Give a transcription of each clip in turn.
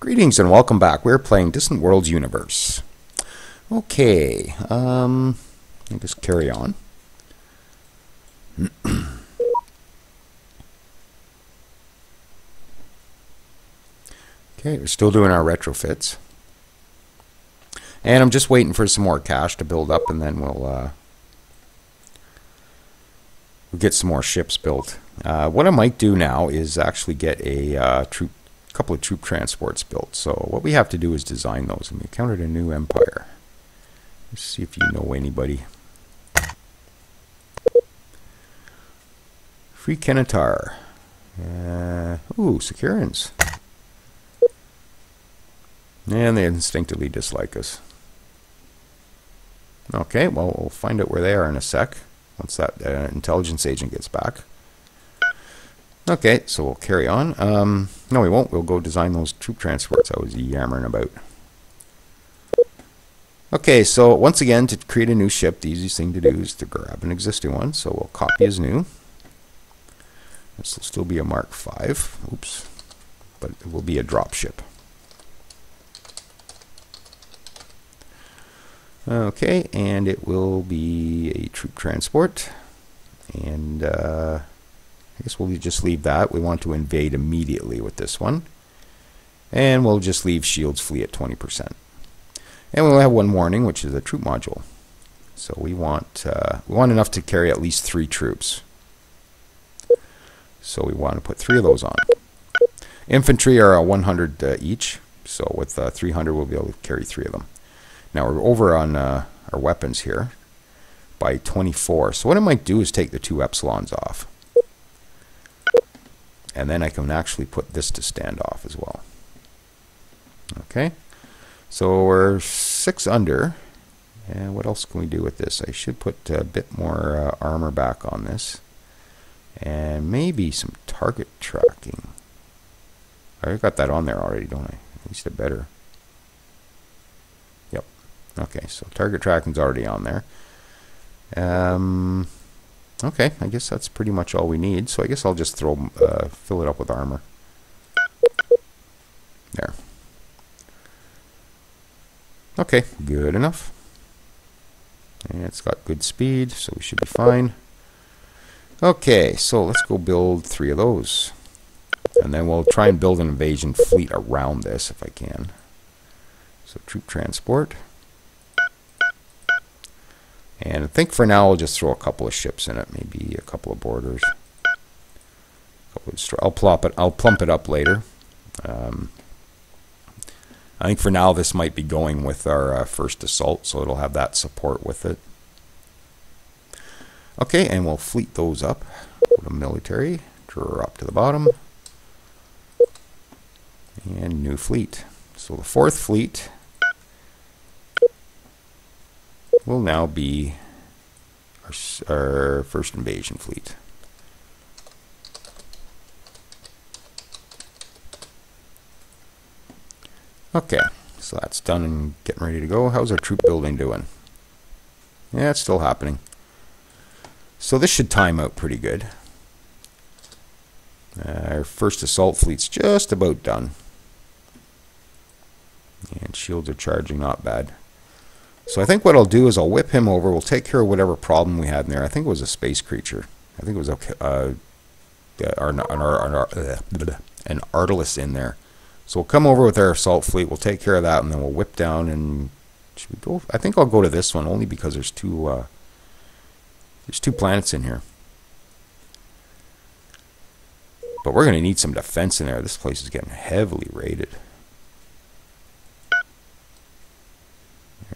Greetings and welcome back. We're playing Distant Worlds Universe. Okay, let me just carry on. Okay, we're still doing our retrofits. And I'm just waiting for some more cash to build up, and then we'll get some more ships built. What I might do now is actually get a couple of troop transports built. So what we have to do is design those. And we encountered a new empire. Let's see if you know anybody. Free Kenatar. Ooh, Securians. And they instinctively dislike us. Okay, well, we'll find out where they are in a sec. Once that intelligence agent gets back. Okay, so we'll carry on. No, we won't. We'll go design those troop transports I was yammering about. Okay, so once again, to create a new ship, the easiest thing to do is to grab an existing one. So we'll copy as new. This will still be a Mark V. Oops. But it will be a drop ship. Okay, and it will be a troop transport. And I guess we'll just leave that. We want to invade immediately with this one. And we'll just leave shields flee at 20%. And we'll have one warning, which is a troop module. So we want enough to carry at least 3 troops. So we want to put 3 of those on. Infantry are 100 each. So with 300, we'll be able to carry 3 of them. Now we're over on our weapons here by 24. So what I might do is take the 2 epsilons off. And then I can actually put this to stand off as well. Okay. So we're 6 under. And what else can we do with this? I should put a bit more armor back on this. And maybe some target tracking. I got that on there already, don't I? At least it better. Yep. Okay, so target tracking's already on there. Okay, I guess that's pretty much all we need. So I guess I'll just fill it up with armor. There. Okay, good enough. And it's got good speed, so we should be fine. Okay, so let's go build 3 of those. And then we'll try and build an invasion fleet around this if I can. So troop transport. And I think for now I'll just throw a couple of ships in it, maybe a couple of boarders. I'll plump it up later. I think for now this might be going with our first assault, so it'll have that support with it. Okay, and we'll fleet those up. Go to military, drop to the bottom, and new fleet. So the 4th fleet will now be our first invasion fleet. Okay, so that's done and getting ready to go. How's our troop building doing? Yeah, it's still happening. So this should time out pretty good. Our first assault fleet's just about done. And shields are charging, not bad. So I think what I'll do is I'll whip him over. We'll take care of whatever problem we had in there. I think it was a space creature. I think it was okay, an Artilus in there. So we'll come over with our assault fleet. We'll take care of that, and then we'll whip down. And should we go? I think I'll go to this one only because there's 2 planets in here. But we're going to need some defense in there. This place is getting heavily raided.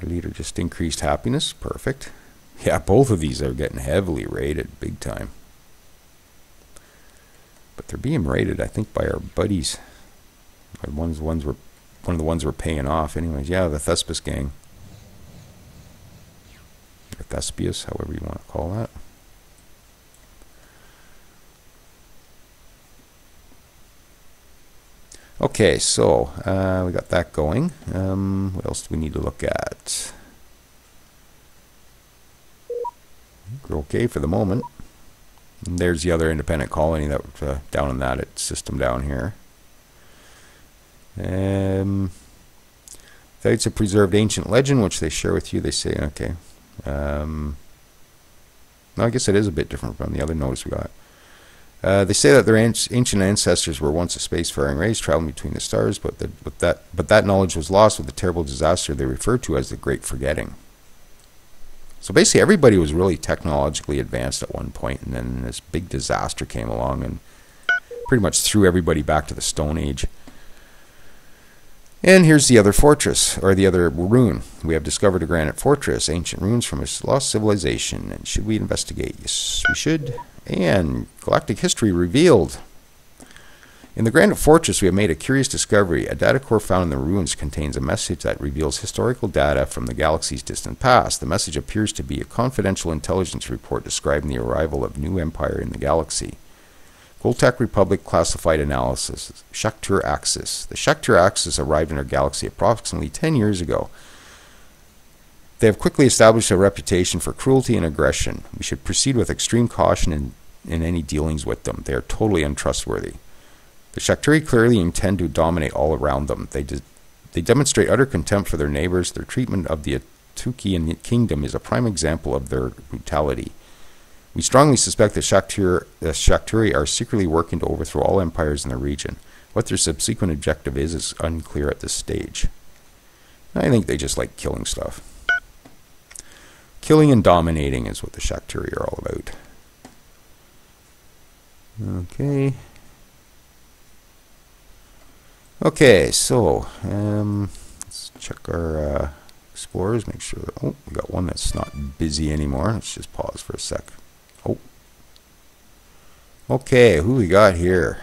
Our leader just increased happiness. Perfect. Yeah, both of these are getting heavily raided, big time. But they're being raided, I think, by our buddies. One of the ones we're paying off. Anyways, yeah, the Thespis gang. Or Thespius, however you want to call that. Okay, so we got that going. What else do we need to look at? We're okay for the moment. And there's the other independent colony that down in that system down here. Sites have preserved ancient legend, which they share with you. They say, okay. No, I guess it is a bit different from the other notice we got. They say that their ancient ancestors were once a spacefaring race traveling between the stars, but that knowledge was lost with the terrible disaster they refer to as the Great Forgetting. So basically, everybody was really technologically advanced at one point, and then this big disaster came along and pretty much threw everybody back to the Stone Age. And here's the other fortress, or the other rune. We have discovered a granite fortress, ancient ruins from a lost civilization. And should we investigate? Yes, we should. And galactic history revealed. In the granite fortress, we have made a curious discovery. A data core found in the ruins contains a message that reveals historical data from the galaxy's distant past. The message appears to be a confidential intelligence report describing the arrival of new empire in the galaxy. Goltec Republic Classified Analysis, Shaktur Axis. The Shaktur Axis arrived in our galaxy approximately 10 years ago. They have quickly established a reputation for cruelty and aggression. We should proceed with extreme caution in any dealings with them. They are totally untrustworthy. The Shakturi clearly intend to dominate all around them. They demonstrate utter contempt for their neighbors. Their treatment of the Atukian kingdom is a prime example of their brutality. We strongly suspect the Shakturi are secretly working to overthrow all empires in the region. What their subsequent objective is unclear at this stage. I think they just like killing stuff. Killing and dominating is what the Shakturi are all about. Okay. Okay, so let's check our explorers, make sure that, oh, we got one that's not busy anymore. Let's just pause for a sec. Oh. Okay, who we got here?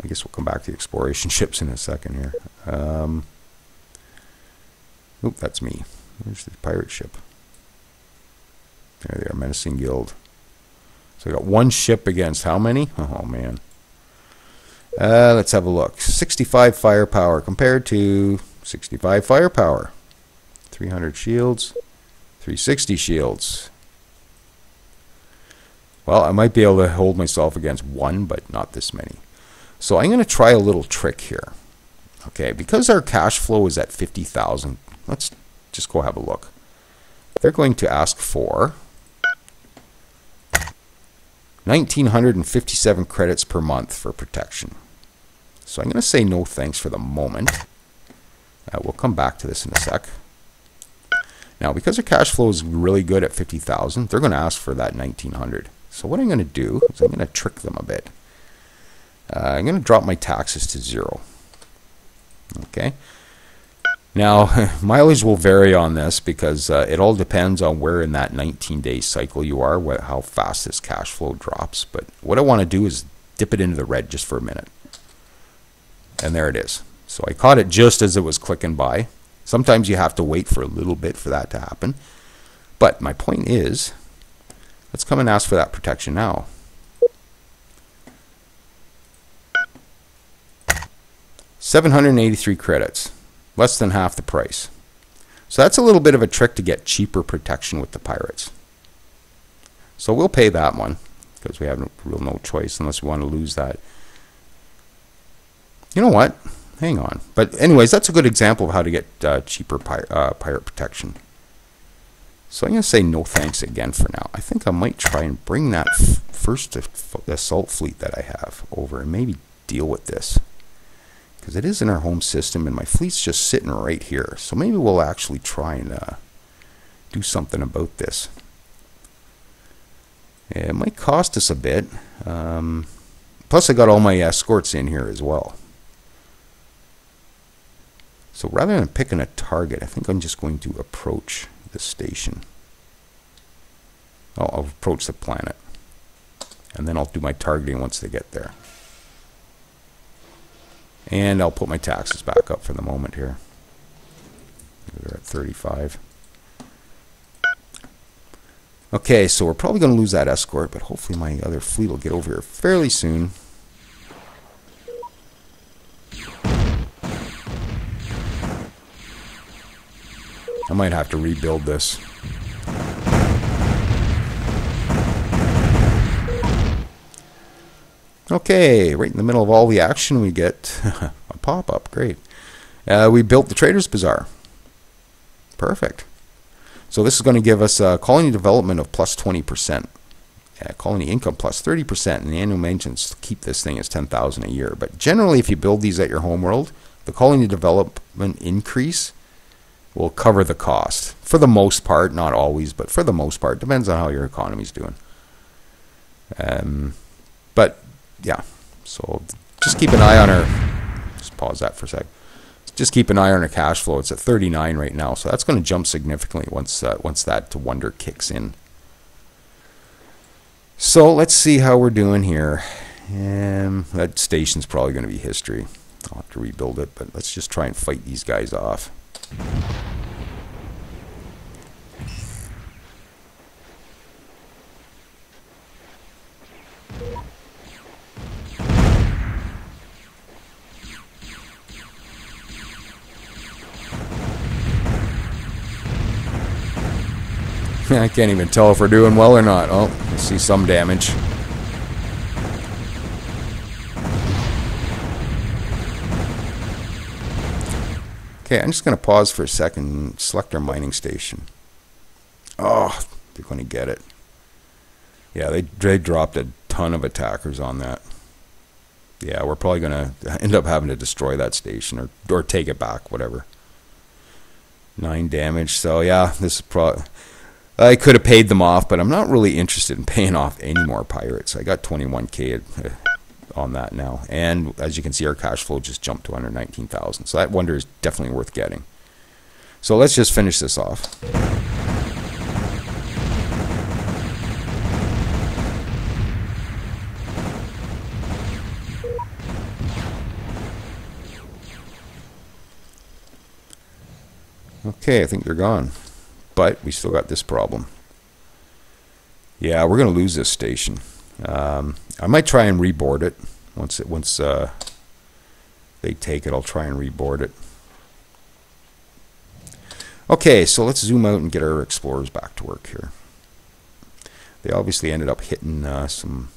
I guess we'll come back to the exploration ships in a second here. Oop, that's me. Where's the pirate ship? There they are, Menacing Guild. So I got one ship against how many? Oh, man. Let's have a look. 65 firepower compared to 65 firepower. 300 shields. 360 shields. Well, I might be able to hold myself against one, but not this many. So I'm going to try a little trick here. Okay, because our cash flow is at 50,000, let's just go have a look. They're going to ask for 1,957 credits per month for protection. So I'm going to say no thanks for the moment. We'll come back to this in a sec. Now, because our cash flow is really good at 50,000, they're going to ask for that 1,900. So what I'm going to do is I'm going to trick them a bit. I'm going to drop my taxes to 0. Okay. Now, mileage will vary on this because it all depends on where in that 19-day cycle you are, how fast this cash flow drops. But what I want to do is dip it into the red just for a minute. And there it is. So I caught it just as it was clicking by. Sometimes you have to wait for a little bit for that to happen. But my point is, let's come and ask for that protection now. $783 credits. Less than half the price. So that's a little bit of a trick to get cheaper protection with the pirates. So we'll pay that one because we have no choice unless we want to lose that. You know what? Hang on. But anyways, that's a good example of how to get cheaper pirate protection. So I'm going to say no thanks again for now. I think I might try and bring that first assault fleet that I have over and maybe deal with this. Because it is in our home system and my fleet's just sitting right here. So maybe we'll actually try and do something about this. It might cost us a bit. Plus I got all my escorts in here as well. So rather than picking a target, I think I'm just going to approach the station. I'll approach the planet. And then I'll do my targeting once they get there. And I'll put my taxes back up for the moment here. They're at 35. Okay, so we're probably going to lose that escort, but hopefully my other fleet will get over here fairly soon. I might have to rebuild this. Okay, right in the middle of all the action, we get a pop-up. Great. We built the Trader's Bazaar. Perfect. So this is going to give us a colony development of plus 20%. Colony income plus 30%, and the annual maintenance to keep this thing is 10,000 a year. But generally, if you build these at your homeworld, the colony development increase will cover the cost. For the most part, not always, but for the most part. Depends on how your economy's doing. But yeah, so just keep an eye on our, just pause that for a sec. Just keep an eye on our cash flow. It's at 39 right now, so that's going to jump significantly once that wonder kicks in. So let's see how we're doing here. That station's probably going to be history. I'll have to rebuild it, but let's just try and fight these guys off. I can't even tell if we're doing well or not. Oh, I see some damage. Okay, I'm just going to pause for a second and select our mining station. Oh, they're going to get it. Yeah, they dropped a ton of attackers on that. Yeah, we're probably going to end up having to destroy that station or take it back, whatever. 9 damage. So yeah, this is probably... I could have paid them off, but I'm not really interested in paying off any more pirates. I got 21k on that now. And as you can see, our cash flow just jumped to under 19,000. So that wonder is definitely worth getting. So let's just finish this off. Okay, I think they're gone. But we still got this problem. Yeah, we're going to lose this station. I might try and reboard it. Once they take it, I'll try and reboard it. Okay, so let's zoom out and get our explorers back to work here. They obviously ended up hitting some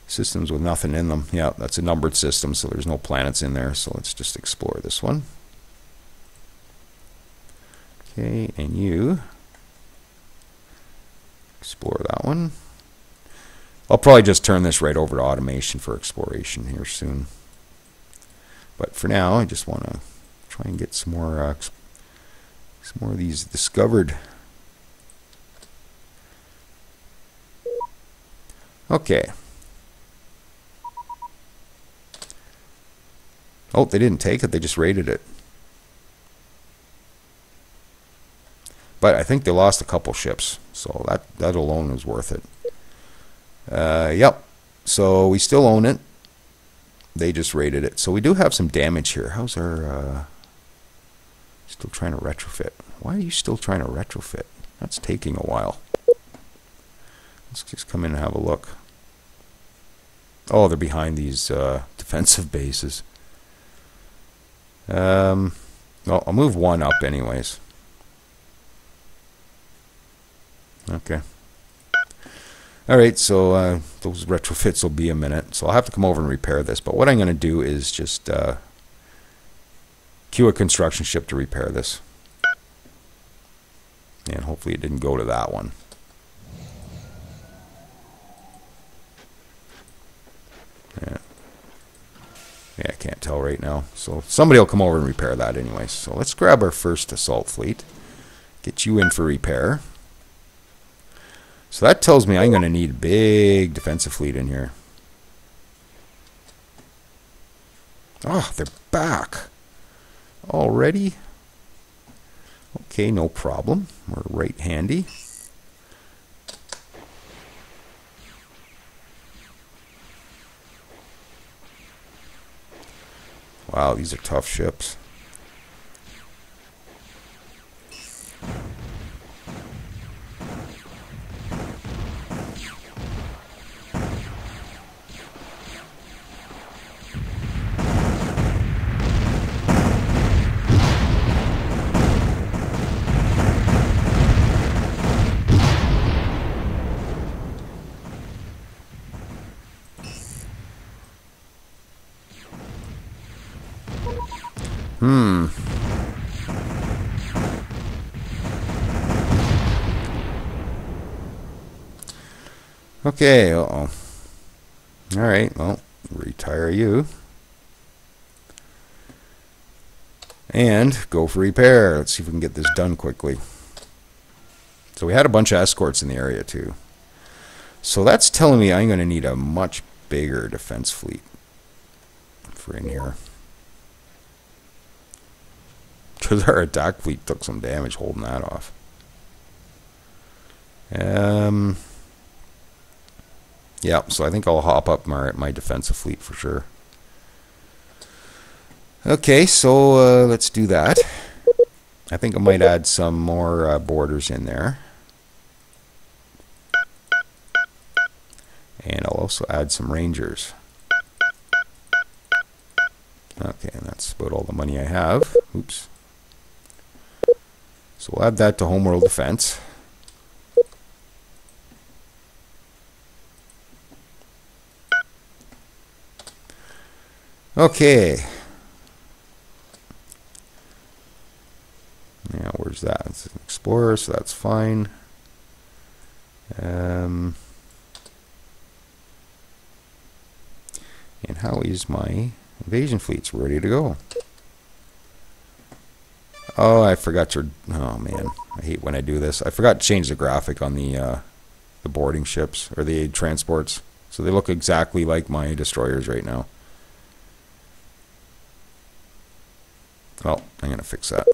systems with nothing in them. Yeah, that's a numbered system, so there's no planets in there. So let's just explore this one. Okay, and you explore that one. I'll probably just turn this right over to automation for exploration here soon. But for now, I just want to try and get some more of these discovered. Okay. Oh, they didn't take it. They just raided it. But I think they lost a couple ships, so that alone was worth it. Yep. So we still own it. They just raided it. So we do have some damage here. How's our... still trying to retrofit. Why are you still trying to retrofit? That's taking a while. Let's just come in and have a look. Oh, they're behind these defensive bases. Well, I'll move one up anyways. Okay. Alright, so those retrofits will be a minute. So I'll have to come over and repair this. But what I'm going to do is just queue a construction ship to repair this. And hopefully it didn't go to that one. Yeah. Yeah, I can't tell right now. So somebody will come over and repair that anyways. So let's grab our first assault fleet. Get you in for repair. So that tells me I'm going to need a big defensive fleet in here. Oh, they're back. Already? Okay, no problem. We're right handy. Wow, these are tough ships. Okay, uh-oh. Alright, well, retire you. And go for repair. Let's see if we can get this done quickly. So we had a bunch of escorts in the area too. So that's telling me I'm going to need a much bigger defense fleet for in here. Because our attack fleet took some damage holding that off. Yeah, so I think I'll hop up my defensive fleet for sure. Okay, so let's do that. I think I might add some more borders in there. And I'll also add some rangers. Okay, and that's about all the money I have. Oops. So we'll add that to Homeworld Defense. Okay. Now, where's that? It's an Explorer, so that's fine. And how is my invasion fleets? Ready to go. Oh, I forgot to... Oh, man. I hate when I do this. I forgot to change the graphic on the boarding ships, or the transports. So they look exactly like my destroyers right now. Well, I'm going to fix that.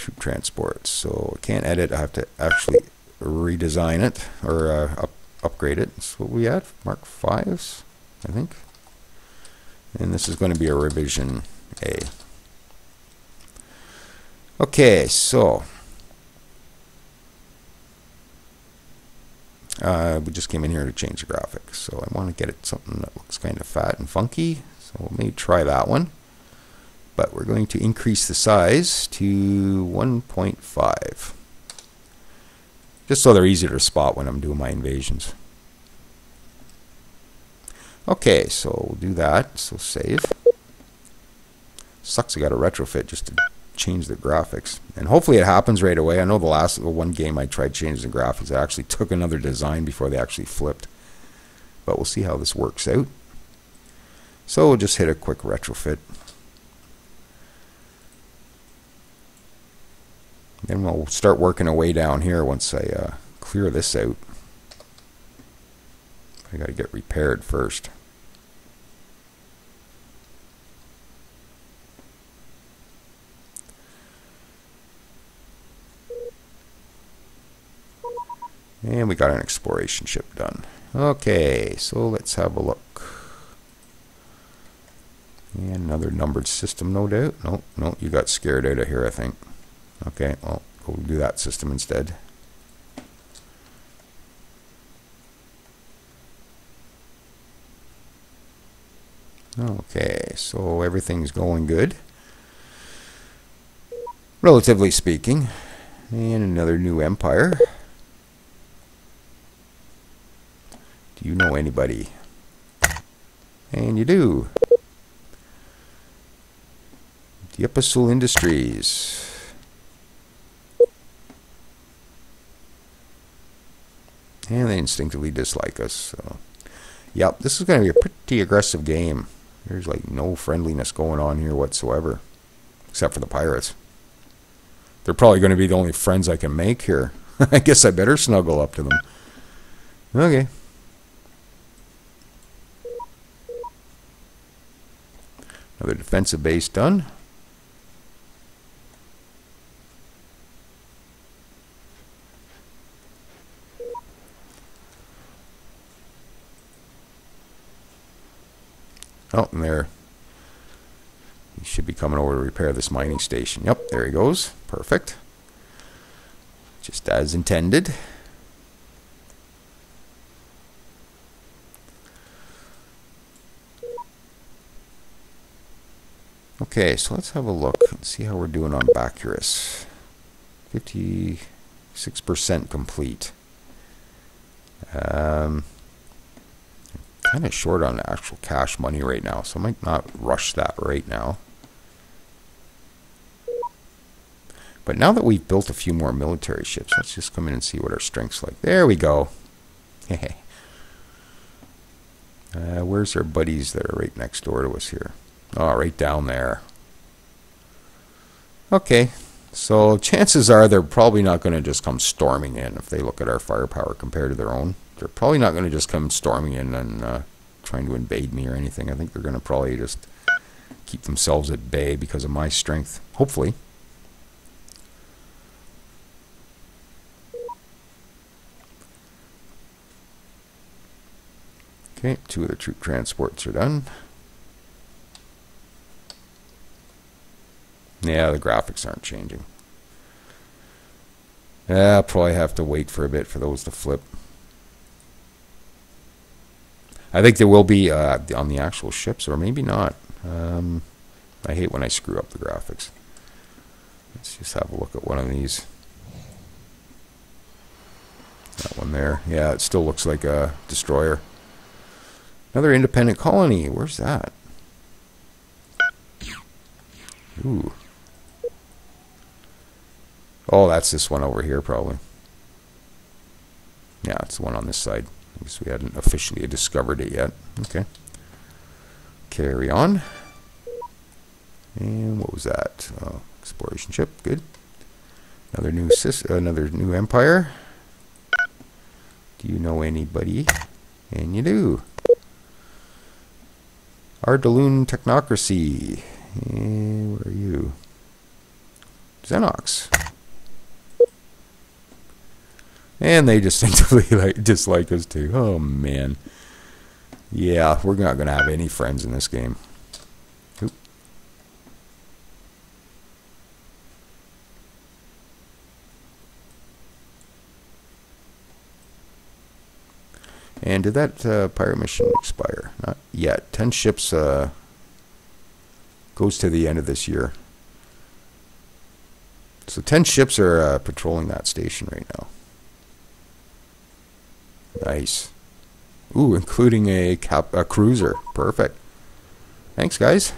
Troop transports. So I can't edit. I have to actually redesign it, or upgrade it. That's what we had. Mark 5s, I think. And this is going to be a revision A. Okay, so we just came in here to change the graphics. So I want to get it something that looks kind of fat and funky. So we'll maybe try that one. But we're going to increase the size to 1.5. Just so they're easier to spot when I'm doing my invasions. Okay, so we'll do that. So save. Sucks I got to retrofit just to change the graphics. And hopefully it happens right away. I know the one game I tried changing the graphics, it actually took another design before they actually flipped. But we'll see how this works out. So we'll just hit a quick retrofit. Then we'll start working our way down here once I clear this out. I got to get repaired first. And we got an exploration ship done. Okay, so let's have a look. And another numbered system, no doubt. No, you got scared out of here, I think. Okay, well, we'll do that system instead. Okay, so everything's going good, relatively speaking. And another new empire. Do you know anybody? And you do. Ep010 Industries. And they instinctively dislike us. So. Yep, this is going to be a pretty aggressive game. There's like no friendliness going on here whatsoever. Except for the pirates. They're probably going to be the only friends I can make here. I guess I better snuggle up to them. Okay. Another defensive base done. Oh, and there. He should be coming over to repair this mining station. Yep, there he goes. Perfect. Just as intended. Okay, so let's have a look and see how we're doing on Bacchus. 56% complete. kind of short on actual cash money right now, so I might not rush that right now. But now that we've built a few more military ships, let's just come in and see what our strength's like. There we go. Where's our buddies that are right next door to us here? Oh, right down there. Okay, so chances are they're probably not going to just come storming in if they look at our firepower compared to their own. They're probably not going to just come storming in and trying to invade me or anything. I think they're going to probably just keep themselves at bay because of my strength, hopefully. Okay, 2 of the troop transports are done. Yeah, the graphics aren't changing. I'll probably have to wait for a bit for those to flip. I think there will be on the actual ships, or maybe not. I hate when I screw up the graphics. Let's just have a look at one of these. That one there. Yeah, it still looks like a destroyer. Another independent colony. Where's that? Ooh. Oh, that's this one over here, probably. Yeah, it's the one on this side. I guess we hadn't officially discovered it yet. Okay. Carry on. And what was that? Oh, exploration ship. Good. Another new empire. Do you know anybody? And you do. Ardaloon Technocracy. And where are you? Xenox. And they distinctly dislike us too. Oh man. Yeah, we're not going to have any friends in this game. Oop. And did that pirate mission expire? Not yet. 10 ships goes to the end of this year. So 10 ships are patrolling that station right now. Nice. Ooh, including a cruiser. Perfect. Thanks, guys.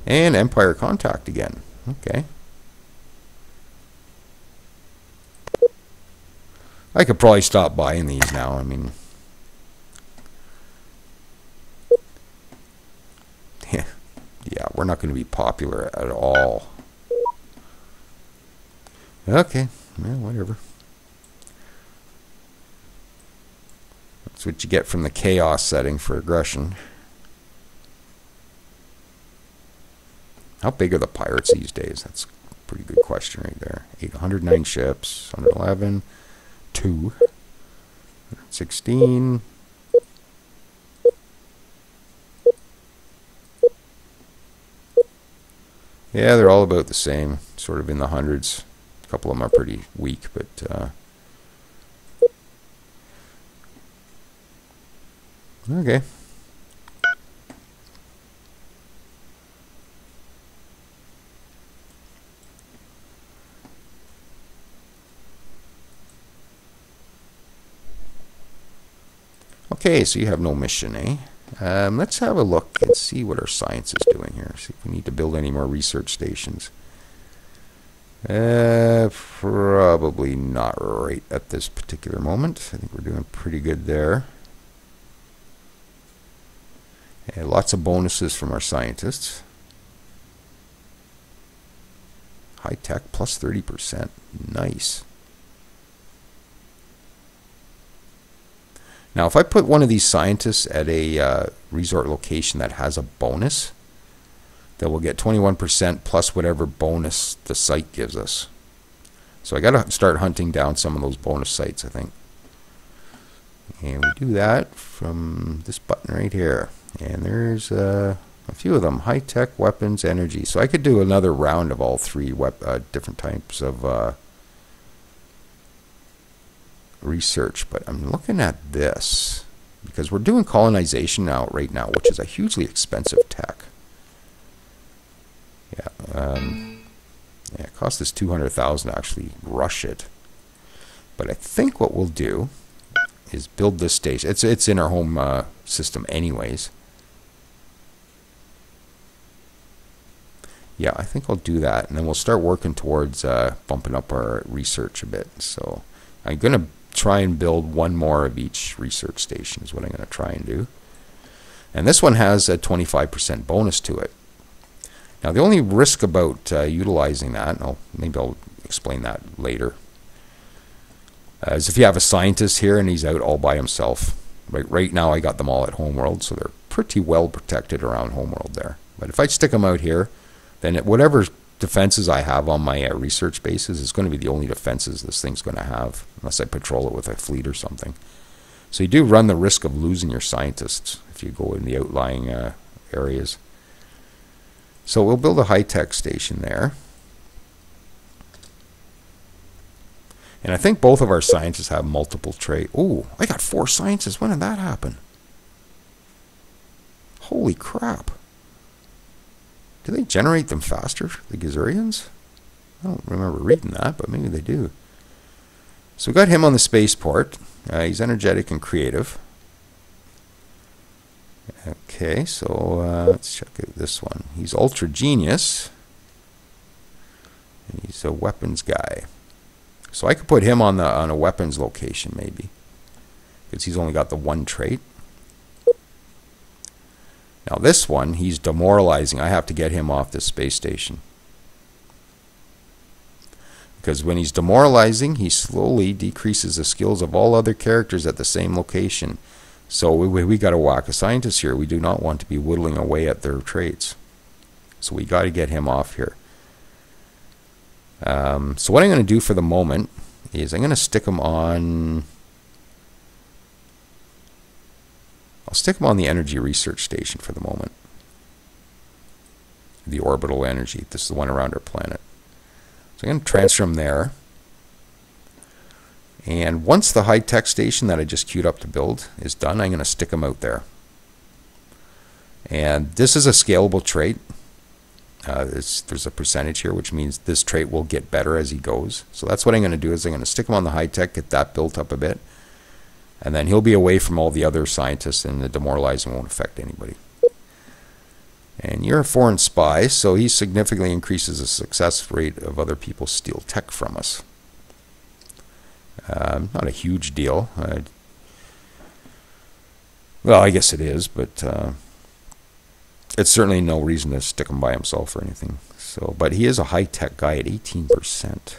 And Empire contact again. Okay. I could probably stop buying these now. I mean, yeah, we're not going to be popular at all. Okay, yeah, whatever. That's what you get from the chaos setting for aggression. How big are the pirates these days? That's a pretty good question right there. 809 ships, 111, 2, 16. Yeah, they're all about the same, sort of in the hundreds. A couple of them are pretty weak, but okay. Okay, so you have no mission, eh? Let's have a look and see what our science is doing here. See if we need to build any more research stations. Probably not right at this particular moment. I think we're doing pretty good there. And lots of bonuses from our scientists. High tech plus 30%. Nice. Now, if I put one of these scientists at a resort location that has a bonus, then we'll get 21% plus whatever bonus the site gives us. So I got to start hunting down some of those bonus sites, I think. And we do that from this button right here. And there's a few of them. High-tech, weapons, energy. So I could do another round of all three different types of research. But I'm looking at this because we're doing colonization right now, which is a hugely expensive tech. Yeah, it cost us $200,000 to actually rush it. But I think what we'll do is build this station. It's in our home system anyways. Yeah, I think I'll do that, and then we'll start working towards bumping up our research a bit. So I'm going to try and build one more of each research station is what I'm going to try and do. And this one has a 25% bonus to it. Now the only risk about utilizing that, maybe I'll explain that later, is if you have a scientist here and he's out all by himself. Right now I got them all at Homeworld, so they're pretty well protected around Homeworld there. But if I stick them out here, then whatever defenses I have on my research bases is going to be the only defenses this thing's going to have, unless I patrol it with a fleet or something. So you do run the risk of losing your scientists if you go in the outlying areas. So we'll build a high-tech station there. And I think both of our scientists have multiple traits. Oh, I got 4 scientists. When did that happen? Holy crap. Do they generate them faster, the Gizureans? I don't remember reading that, but maybe they do. So we got him on the spaceport. He's energetic and creative. Okay, so let's check out this one. He's ultra genius. And he's a weapons guy. So I could put him on a weapons location maybe, because he's only got the 1 trait. Now this one, he's demoralizing. I have to get him off this space station. Because when he's demoralizing, he slowly decreases the skills of all other characters at the same location. So we got to whack a scientist here. We do not want to be whittling away at their traits. So we got to get him off here. So what I'm going to do for the moment is I'm going to stick him on... I'll stick him on the energy research station for the moment. The orbital energy. This is the one around our planet. So I'm going to transfer him there. And once the high-tech station that I just queued up to build is done, I'm going to stick him out there. And this is a scalable trait. There's a percentage here, which means this trait will get better as he goes. So that's what I'm going to do, is I'm going to stick him on the high-tech, get that built up a bit. And then he'll be away from all the other scientists, and the demoralizing won't affect anybody. And you're a foreign spy, so he significantly increases the success rate of other people steal tech from us. Not a huge deal. Well, I guess it is, but it's certainly no reason to stick him by himself or anything. So, but he is a high-tech guy at 18%.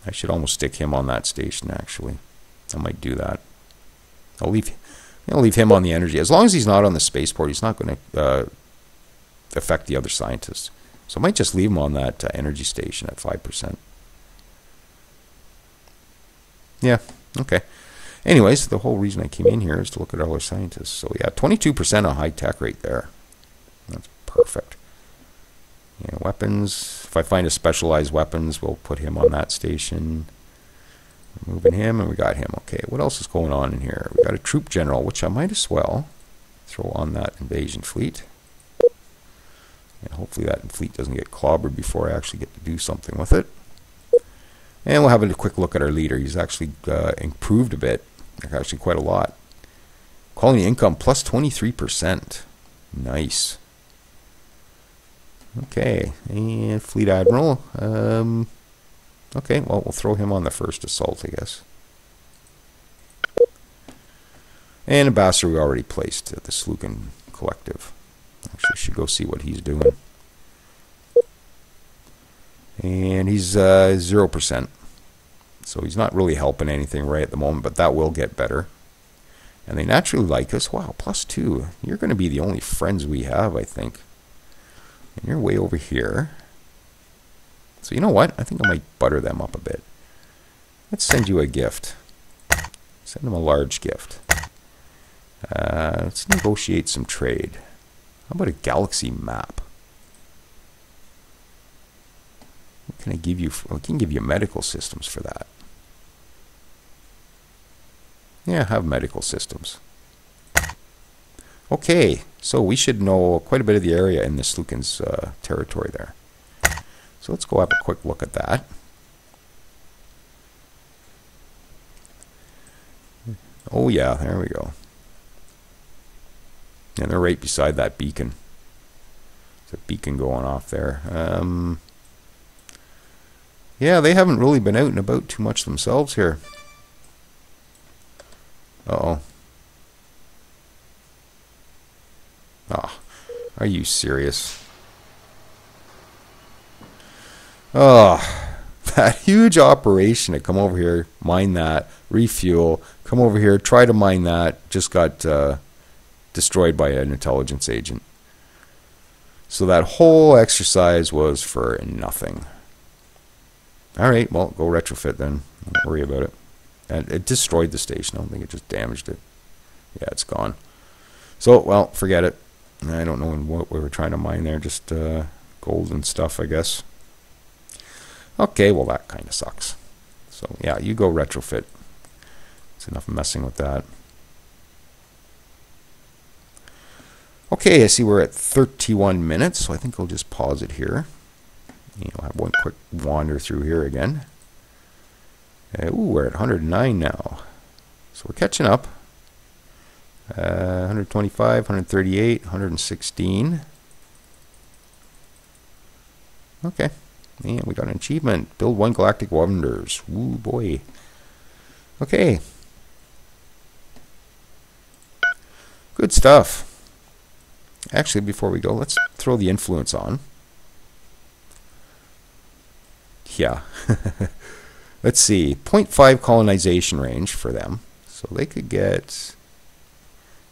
I should almost stick him on that station, actually. I might do that. I'll leave him on the energy. As long as he's not on the spaceport, he's not going to affect the other scientists. So I might just leave him on that energy station at 5%. Yeah, okay. Anyways, the whole reason I came in here is to look at all our scientists. So yeah, 22% on high-tech right there. That's perfect. Yeah, weapons. If I find a specialized weapons, we'll put him on that station. We're moving him, and we got him. Okay, what else is going on in here? We got a troop general, which I might as well throw on that invasion fleet. And hopefully that fleet doesn't get clobbered before I actually get to do something with it. And we'll have a quick look at our leader. He's actually improved a bit, actually quite a lot. Colony income plus 23%. Nice. Okay, and Fleet Admiral. Okay, well, we'll throw him on the first assault, I guess. And Ambassador we already placed at the Slukin Collective. Actually, should go see what he's doing. And he's 0%. So he's not really helping anything right at the moment, but that will get better. And they naturally like us. Wow, +2. You're going to be the only friends we have, I think. And you're way over here. So you know what? I think I might butter them up a bit. Let's send you a gift. Send them a large gift. Let's negotiate some trade. How about a galaxy map? What can I give you? I can give you medical systems for that. Yeah, have medical systems. Okay, so we should know quite a bit of the area in the Slukin's territory there. So let's go have a quick look at that. Oh yeah, there we go. And they're right beside that beacon. There's a beacon going off there. Yeah, they haven't really been out and about too much themselves here. Uh-oh. Oh, are you serious? Oh, that huge operation to come over here, mine that, refuel, come over here, try to mine that, just got destroyed by an intelligence agent. So that whole exercise was for nothing. Alright, well, go retrofit then. Don't worry about it. And it destroyed the station. I don't think it just damaged it. Yeah, it's gone. So, well, forget it. I don't know what we were trying to mine there. Just gold and stuff, I guess. Okay, well, that kind of sucks. So, yeah, you go retrofit. It's enough messing with that. Okay, I see we're at 31 minutes, so I think I'll just pause it here. I'll have one quick wander through here again. Ooh, we're at 109 now. So we're catching up. 125, 138, 116. Okay. And we got an achievement. Build 1 Galactic Wonders. Ooh, boy. Okay. Good stuff. Actually, before we go, let's throw the influence on. Yeah. Let's see. 0.5 colonization range for them. So they could get...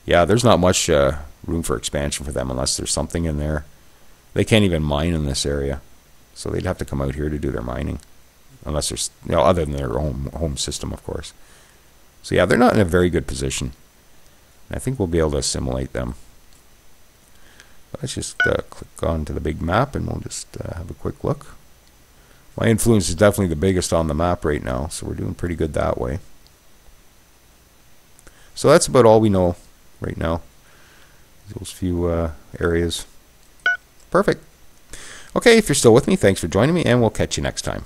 Yeah, there's not much room for expansion for them unless there's something in there. They can't even mine in this area. So they'd have to come out here to do their mining. Unless there's... other than their home system, of course. So yeah, they're not in a very good position. I think we'll be able to assimilate them. Let's just click on to the big map and we'll just have a quick look. My influence is definitely the biggest on the map right now, so we're doing pretty good that way. So that's about all we know right now. Those few areas. Perfect. Okay, if you're still with me, thanks for joining me, and we'll catch you next time.